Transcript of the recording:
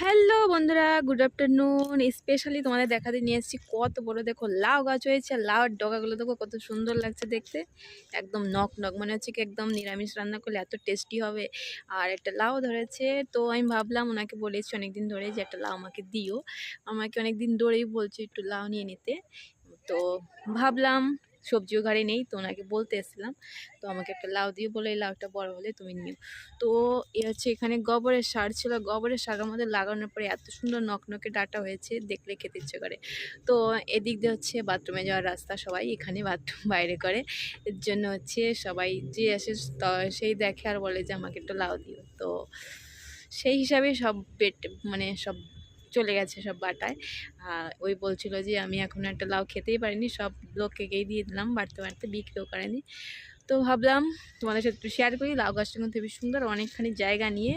Hello বন্ধুরা, good afternoon. Specially তোমাদের দেখাতে নিয়ে এসেছি কত বড় দেখো লাউ গাছ হয়েছে। আর লাউয়ের ডগাগুলো দেখো কত সুন্দর লাগছে দেখতে, একদম নক নক মনে হচ্ছে কি একদম নিরামিষ রান্না করলে এত টেস্টি হবে। আর একটা লাউ ধরেছে, তো আমি ভাবলাম ওনাকে বলেছি অনেকদিন ধরে যে একটা লাউ আমাকে দিও। আমাকে অনেকদিন ধরেই বলছে একটু লাউ নিয়ে নিতে, তো ভাবলাম সবজিও ঘরে নেই, তো ওনাকে বলতে এসেছিলাম তো আমাকে একটা লাউ দিয়ে বলে এই লাউটা বড় হলে তুমি নিও। তো এ হচ্ছে এখানে গোবরের সার ছিল, গোবরের সারের মধ্যে লাগানোর পরে এত সুন্দর নকনকে ডাটা হয়েছে, দেখলে খেতে ইচ্ছে করে। তো এদিক দিয়ে হচ্ছে বাথরুমে যাওয়ার রাস্তা, সবাই এখানে বাথরুম বাইরে করে, এর জন্য হচ্ছে সবাই যে আসে সেই দেখে আর বলে যে আমাকে একটু লাউ দিও। তো সেই হিসাবে সব মানে সব চলে গেছে সব বাটায়। ওই বলছিল যে আমি এখন একটা লাউ খেতেই পারিনি, সব লোককেই দিয়ে দিলাম বাড়তে বাড়তে, বিক্রিও করেনি। তো ভাবলাম তোমাদের সাথে একটু শেয়ার করি, লাউ গাছটা কিন্তু খুবই সুন্দর, অনেকখানি জায়গা নিয়ে